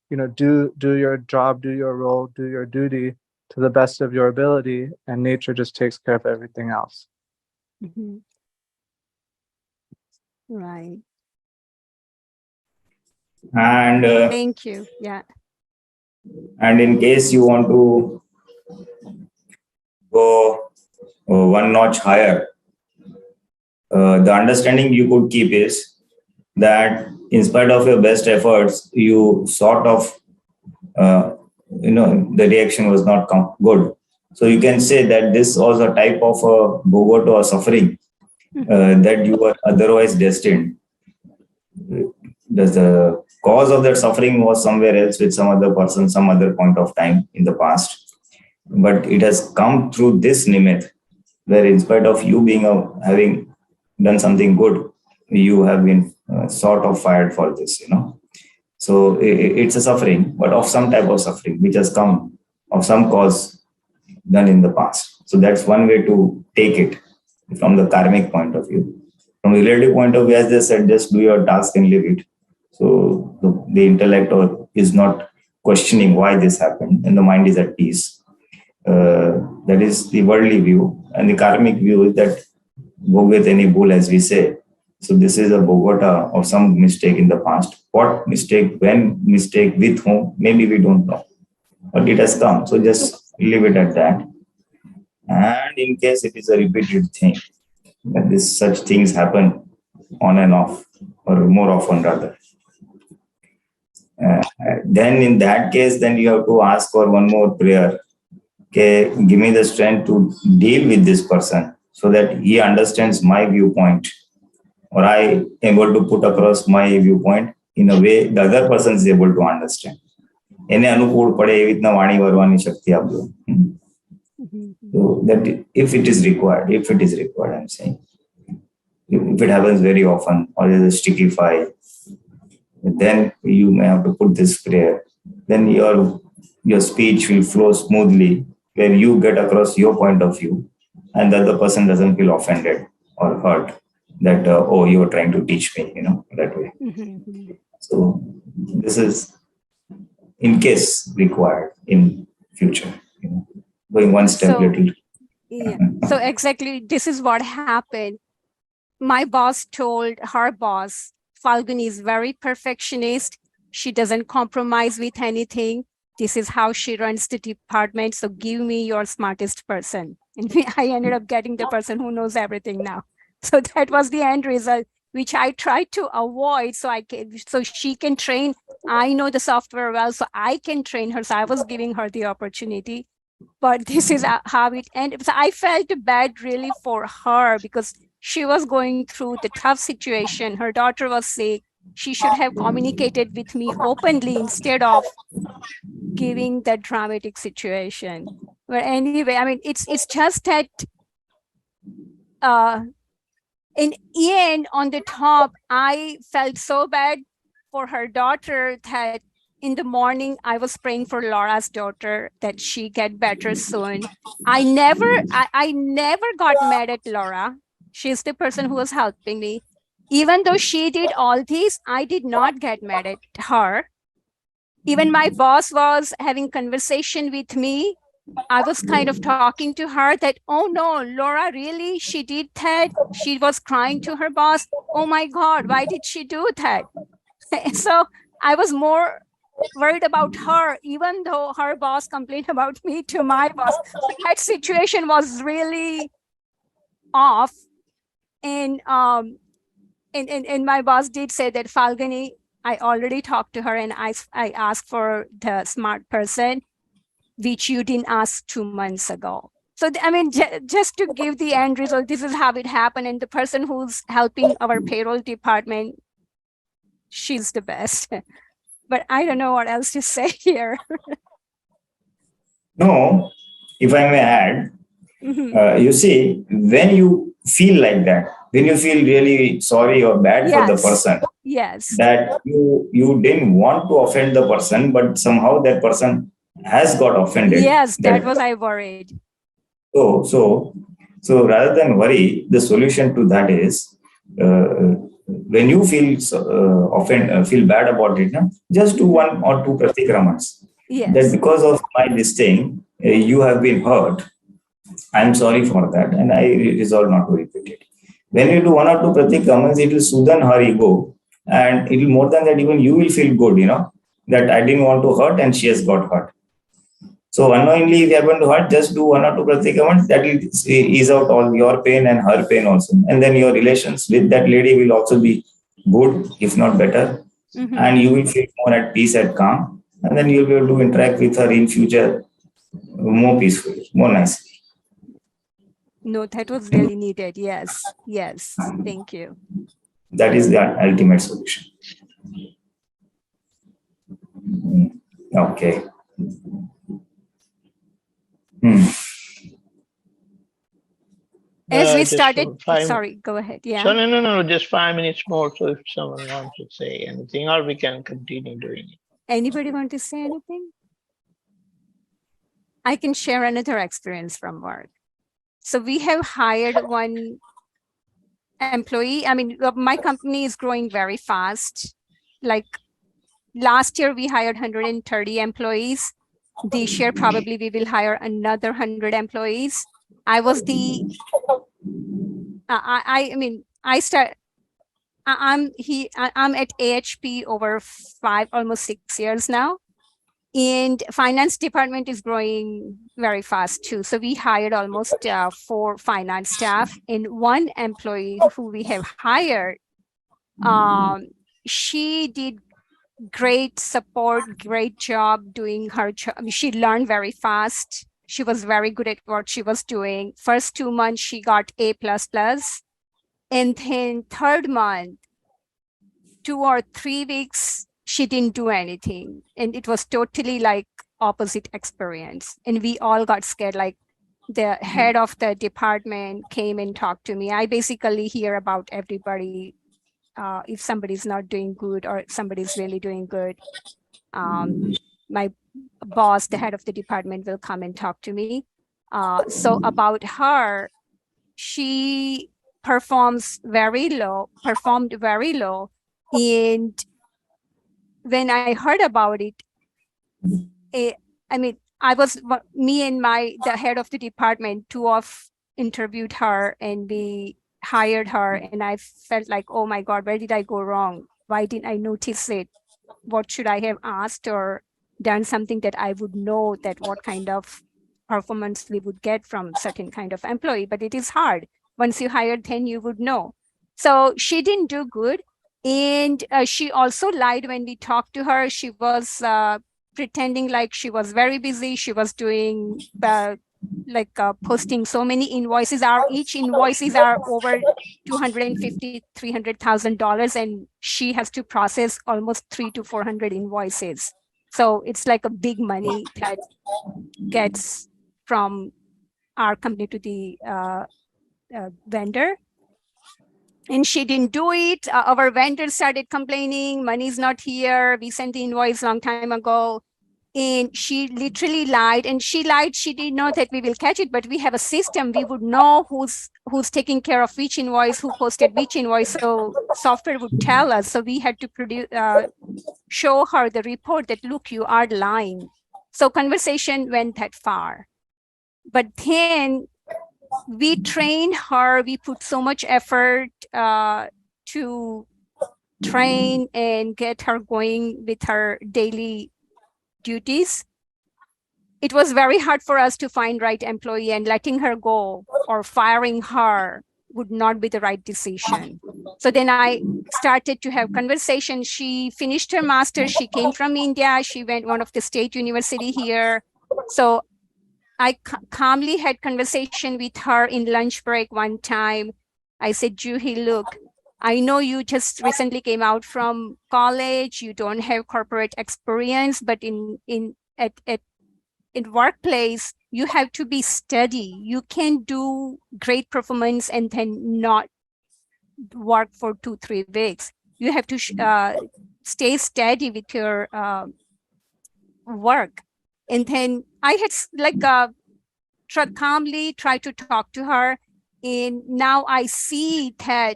Speaker 5: do your job, do your role, do your duty to the best of your ability, and nature just takes care of everything else.
Speaker 4: Mhm. Right.
Speaker 1: And
Speaker 4: Thank you. Yeah.
Speaker 1: in case you want to go one notch higher, the understanding you could keep is that in spite of your best efforts, you sort of, the reaction was not good. So you can say that this was a type of a bhogot or suffering that you were otherwise destined. The cause of that suffering was somewhere else with some other person, some other point of time in the past. But it has come through this nimitt, where in spite of you being having done something good, you have been sort of fired for this, So it's a suffering, but of some type of suffering, which has come of some cause done in the past. So that's one way to take it from the karmic point of view. From the relative point of view, as they said, just do your task and leave it. So the intellect is not questioning why this happened, and the mind is at peace. That is the worldly view, and the karmic view is that go with any bull, as we say. So this is a Bogota of some mistake in the past. What mistake, when mistake, with whom, maybe we don't know. But it has come. So just leave it at that. And in case it is a repeated thing, that such things happen on and off, or more often rather. Then in that case, then you have to ask for one more prayer. Okay, give me the strength to deal with this person so that he understands my viewpoint, or I am able to put across my viewpoint in a way the other person is able to understand. એને અનુકૂળ પડે એવી રીતના વાણી વરવાની શક્તિ આપજો. So that if it is required, I'm saying, if it happens very often or there's a sticky file, then you may have to put this prayer. Then your speech will flow smoothly, where you get across your point of view, and the other person doesn't feel offended or hurt that you are trying to teach me, that way. So this is in case required in future, going one step little.
Speaker 4: Yeah. So exactly, this is what happened. My boss told her boss, Falguni is very perfectionist. She doesn't compromise with anything. This is how she runs the department. So give me your smartest person. And I ended up getting the person who knows everything now. So that was the end result, which I tried to avoid. So she can train. I know the software well, so I can train her. So I was giving her the opportunity. But this is how it ended. So I felt bad really for her because she was going through the tough situation. Her daughter was sick. She should have communicated with me openly instead of giving that dramatic situation. But anyway, I mean, it's just that in the end, on the top, I felt so bad for her daughter that in the morning, I was praying for Laura's daughter that she get better soon. I never got mad at Laura. She's the person who was helping me. Even though she did all this, I did not get mad at her. Even my boss was having conversation with me. I was kind of talking to her that, oh no, Laura, really? She did that? She was crying to her boss. Oh my God, why did she do that? So I was more worried about her, even though her boss complained about me to my boss. That situation was really off. And my boss did say that, Falguni, I already talked to her and I asked for the smart person, which you didn't ask 2 months ago. So, I mean, just to give the end result, this is how it happened. And the person who's helping our payroll department, she's the best. But I don't know what else to say here.
Speaker 1: No, if I may add, you see, when you feel like that, when you feel really sorry or bad for the
Speaker 4: Yes.
Speaker 1: person,
Speaker 4: Yes.
Speaker 1: that you didn't want to offend the person, but somehow that person has got offended.
Speaker 4: Yes, that was I worried.
Speaker 1: So rather than worry, the solution to that is, when you feel bad about it, just do 1 or 2 pratikramans. That
Speaker 4: Yes.
Speaker 1: because of my this thing, you have been hurt. I'm sorry for that, and I resolve not to repeat it. When you do 1 or 2 pratikramans, it will soothe her ego, and it will more than that, even you will feel good, that I didn't want to hurt and she has got hurt. So unknowingly, if you happen to hurt, just do 1 or 2 pratikramans. That will ease out all your pain and her pain also. And then your relations with that lady will also be good, if not better. And you will feel more at peace and calm. And then you'll be able to interact with her in future more peacefully, more nicely.
Speaker 4: No, that was really needed. Yes. Yes. Thank you.
Speaker 1: That is the ultimate solution. Okay.
Speaker 4: As we
Speaker 3: Just
Speaker 4: started,
Speaker 3: for
Speaker 4: sorry, go ahead. Yeah.
Speaker 3: So no, just 5 minutes more. So if someone wants to say anything, or we can continue doing it.
Speaker 4: Anybody want to say anything? I can share another experience from work. So we have hired one employee. I mean, my company is growing very fast. Like last year, we hired 130 employees. This year, probably we will hire another 100 employees. I was the, I'm at AHP over almost 6 years now. And finance department is growing very fast too. So we hired almost 4 finance staff, and one employee who we have hired, she did great support, great job doing her job. She learned very fast. She was very good at what she was doing. First 2 months, she got A++. And then third month, 2 or 3 weeks, she didn't do anything. And it was totally like opposite experience. And we all got scared. Like the head of the department came and talked to me. I basically hear about everybody. If somebody's not doing good or somebody's really doing good, my boss, the head of the department, will come and talk to me. So about her, she performed very low. And when I heard about it, me and the head of the department, 2 of interviewed her, and we hired her, and I felt like, oh my God, where did I go wrong? Why didn't I notice it? What should I have asked or done something that I would know that what kind of performance we would get from certain kind of employee? But it is hard. Once you hired, then you would know. So she didn't do good. And she also lied when we talked to her. She was pretending like she was very busy. She was doing posting so many invoices. Each invoices are over $250,000, $300,000, and she has to process almost 300 to 400 invoices. So it's like a big money that gets from our company to the vendor. And she didn't do it. Our vendor started complaining, money's not here. We sent the invoice long time ago. And she literally lied. And she lied. She didn't know that we will catch it, but we have a system. We would know who's taking care of which invoice, who posted which invoice. So software would tell us. So we had to show her the report that, look, you are lying. So conversation went that far. But then we trained her. We put so much effort to train and get her going with her daily duties. It was very hard for us to find right employee, and letting her go or firing her would not be the right decision. So then I started to have conversation. She finished her master's. She came from India. She went one of the state university here. So I calmly had conversation with her in lunch break one time. I said, Juhi, look, I know you just recently came out from college. You don't have corporate experience, but in workplace, you have to be steady. You can do great performance and then not work for 2-3 weeks. You have to stay steady with your work. And then I had calmly tried to talk to her, and now I see that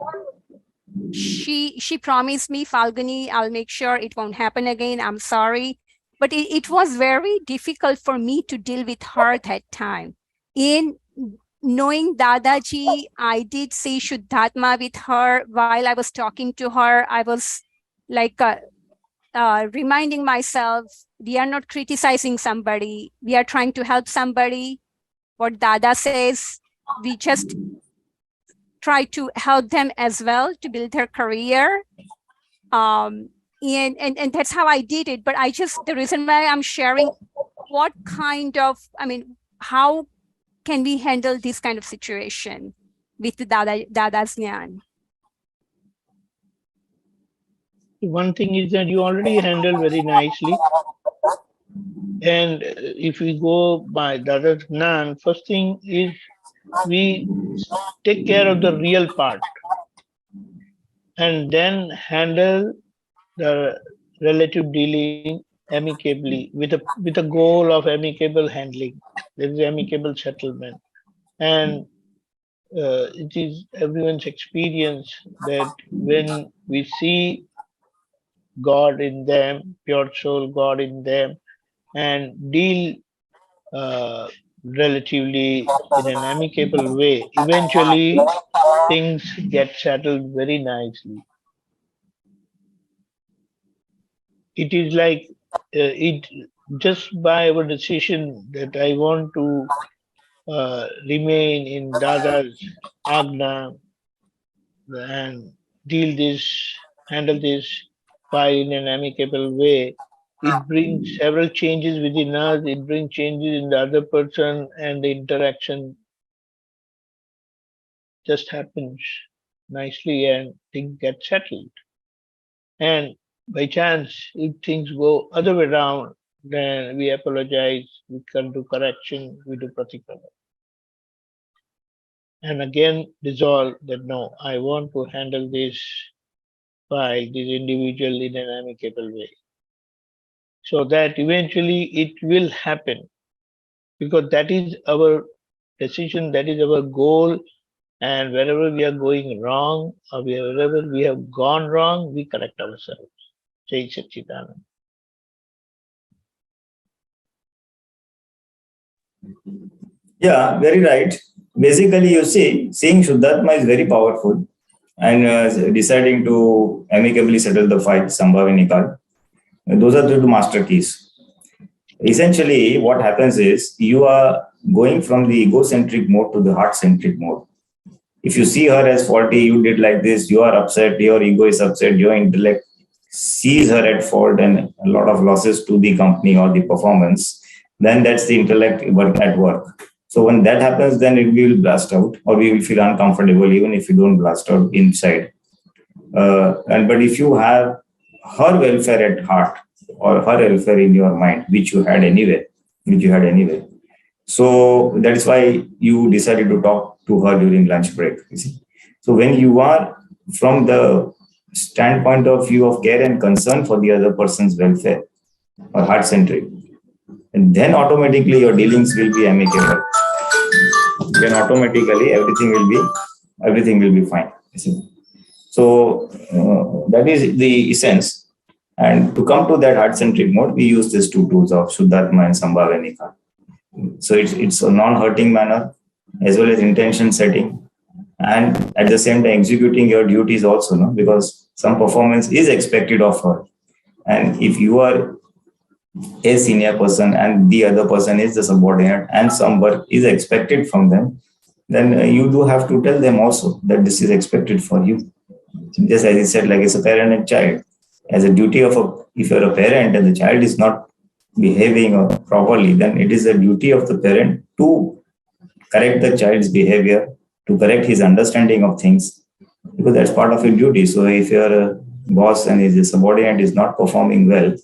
Speaker 4: she promised me, Falguni, I'll make sure it won't happen again. I'm sorry. But it was very difficult for me to deal with her that time. In knowing Dadaji, I did say Shuddhatma with her. While I was talking to her, I was like reminding myself, we are not criticizing somebody. We are trying to help somebody. What Dada says, we just try to help them as well to build their career. And that's how I did it. But the reason why I'm sharing what kind of, how can we handle this kind of situation with the Dada's Jnana?
Speaker 3: One thing is that you already handled very nicely. And if we go by Dada's Jnana, first thing is we take care of the real part and then handle the relative dealing amicably with a goal of amicable handling. There is amicable settlement. And it is everyone's experience that when we see God in them, pure soul God in them, and deal relatively in an amicable way, eventually things get settled very nicely. It is like it just by our decision that I want to remain in Dada's Agna and handle this file in an amicable way. It brings several changes within us, it brings changes in the other person, and the interaction just happens nicely and things get settled. And by chance, if things go other way around, then we apologize, we can do correction, we do pratikara. And again resolve that no, I want to handle this file, this individual in an amicable way. So that eventually it will happen, because that is our decision, that is our goal. And wherever we are going wrong or wherever we have gone wrong, we correct ourselves. Jai Satchidanand.
Speaker 1: Yeah, very right. Basically, you see, seeing Shuddhatma is very powerful, and deciding to amicably settle the fight, Sambhavi Nikal. Those are the two master keys. Essentially, what happens is you are going from the egocentric mode to the heart-centric mode. If you see her as faulty, you did like this, you are upset, your ego is upset, your intellect sees her at fault and a lot of losses to the company or the performance, then that's the intellect at work. So when that happens, then it will blast out, or we will feel uncomfortable even if you don't blast out inside. But if you have her welfare at heart or her welfare in your mind, which you had anyway, so that is why you decided to talk to her during lunch break. You see, so when you are from the standpoint of view of care and concern for the other person's welfare or heart-centric, and then automatically your dealings will be amicable. Then automatically everything will be fine. You see? So that is the essence. And to come to that heart-centric mode, we use these two tools of Shuddhatma and Sambhavi. So it's a non-hurting manner as well as intention setting, and at the same time executing your duties also, no? Because some performance is expected of her. And if you are a senior person and the other person is the subordinate and some work is expected from them, then you do have to tell them also that this is expected for you. Just as I said, like it's a parent and child. As a duty of if you're a parent and the child is not behaving properly, then it is a duty of the parent to correct the child's behavior, to correct his understanding of things, because that's part of your duty. So if you're a boss and his subordinate is not performing well,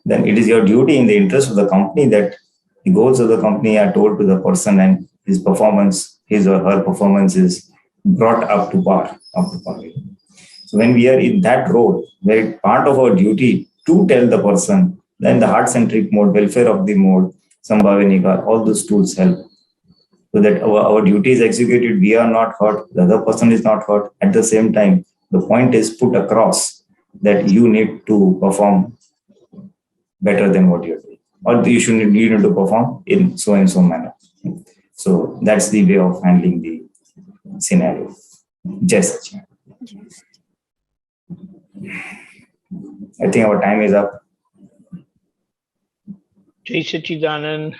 Speaker 1: then it is your duty in the interest of the company that the goals of the company are told to the person and his or her performance is brought up to par. So when we are in that role, where it's part of our duty to tell the person, then the heart-centric mode, welfare of the mode, Sambhavinika, all those tools help. So that our duty is executed, we are not hurt, the other person is not hurt. At the same time, the point is put across that you need to perform better than what you're doing, or you need to perform in so and so manner. So that's the way of handling the scenario. Just,
Speaker 4: Yes.
Speaker 1: I think our time is up.
Speaker 3: Jai Sachidanand.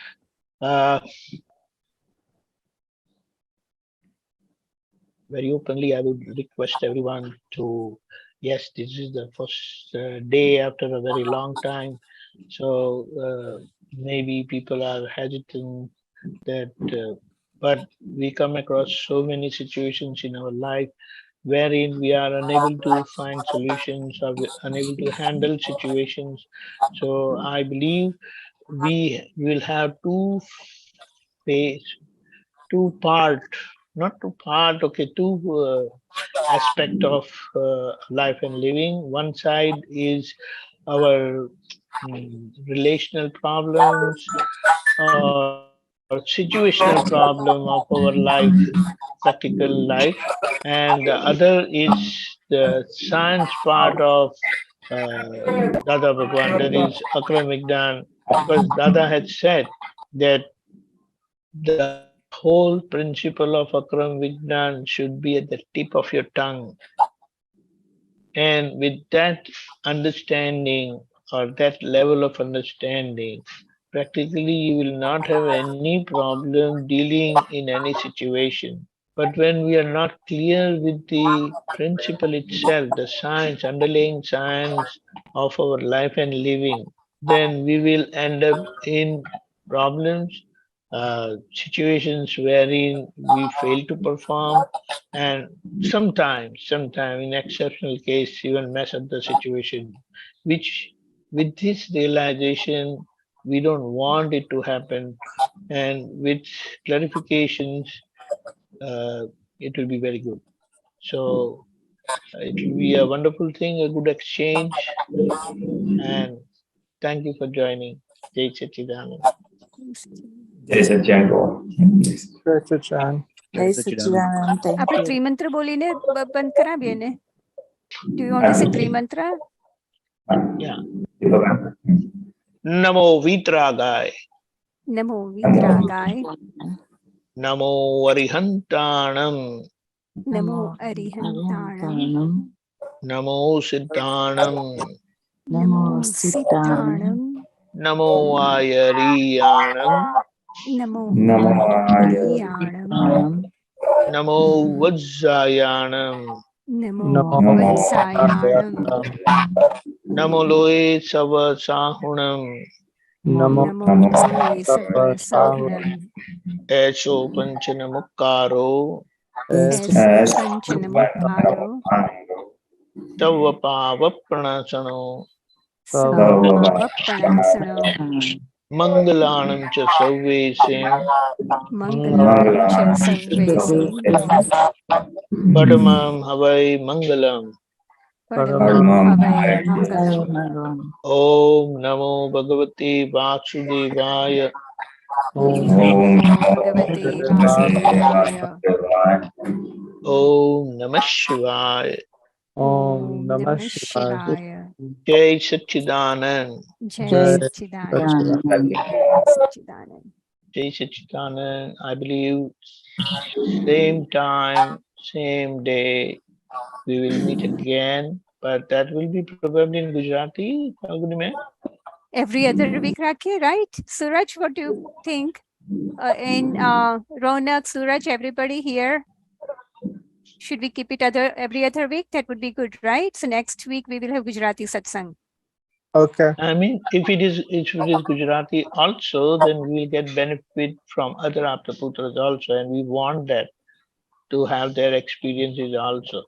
Speaker 3: Very openly, I would request everyone to, yes, this is the first day after a very long time. So maybe people are hesitant that, but we come across so many situations in our life wherein we are unable to find solutions or unable to handle situations. So I believe we will have phase, two aspect of life and living. One side is our relational problems or situational problem of our life, practical life, and the other is the science part of Dada Bhagwan, that is Akram Vignan, because Dada had said that the whole principle of Akram Vignan should be at the tip of your tongue. And with that understanding or that level of understanding, practically you will not have any problem dealing in any situation. But when we are not clear with the principle itself, the science, underlying science of our life and living, then we will end up in problems, situations wherein we fail to perform, and sometimes in exceptional case, even mess up the situation, which with this realization, we don't want it to happen. And with clarifications, it will be very good. So it will be a wonderful thing, a good exchange. And thank you for joining. Jai Sachidanand.
Speaker 1: Jai Satchidanand to all.
Speaker 5: Jai Sachin.
Speaker 6: જય સચ્ચિદાનંદ. Thank
Speaker 4: આપણે
Speaker 6: you.
Speaker 4: ત્રિમંત્ર બોલીને બંધ કરાવીએ ને. Do you want to say ત્રિમંત્ર?
Speaker 3: Yeah.
Speaker 1: Deepakanandji.
Speaker 3: Namo Vitragai.
Speaker 4: Namo વિતરાગાય.
Speaker 3: Namo Arihantanam.
Speaker 4: Namo અરિહંતાણમ.
Speaker 3: Namo Siddhanam.
Speaker 4: Namo સિદ્ધાણમ.
Speaker 3: Namo Ayariyanam.
Speaker 4: Namo
Speaker 1: Namo
Speaker 4: હરિયાણમ.
Speaker 3: Namo Vajjayanam.
Speaker 4: Namo
Speaker 5: Namo
Speaker 4: વત્સાયાણમ.
Speaker 3: Namo Loe Savasahunam.
Speaker 5: Namo
Speaker 4: Namo લોય સર્વસાહુણમ.
Speaker 3: Esho Panchanamukaro.
Speaker 4: Asso પંચનમુખારો.
Speaker 3: Tavapavapranasano.
Speaker 4: સવપણાસણો.
Speaker 3: Mangalanam cha Savvesim.
Speaker 4: મંગલાણં ચ સર્વેસે.
Speaker 3: Padamam Havai Mangalam.
Speaker 4: પરમં હવૈ Mangalam.
Speaker 3: Om Namo Bhagavate Vasudevaya.
Speaker 4: ઓમ નમો ભગવતે વાસુદેવાય.
Speaker 3: Om Namah Shivaya.
Speaker 5: Om
Speaker 4: ઓમ
Speaker 5: Namah
Speaker 4: નમઃ
Speaker 5: Shivaya.
Speaker 4: શિવાય.
Speaker 3: Jai Sachidanand.
Speaker 4: જય
Speaker 5: Jai
Speaker 4: Sachchidanand. Sachchidanand.
Speaker 3: Jai Sachidanand. I believe same time, same day, we will meet again, but that will be probably in Gujarati. Falguni ma'am?
Speaker 4: Every other week રાખીએ, right? Suraj, what do you think? And Ronak, Suraj, everybody here, should we keep it every other week? That would be good, right? So next week we will have Gujarati Satsang.
Speaker 5: Okay.
Speaker 3: I mean, if it is Gujarati also, then we will get benefit from other Aptaputras also, and we want that to have their experiences also.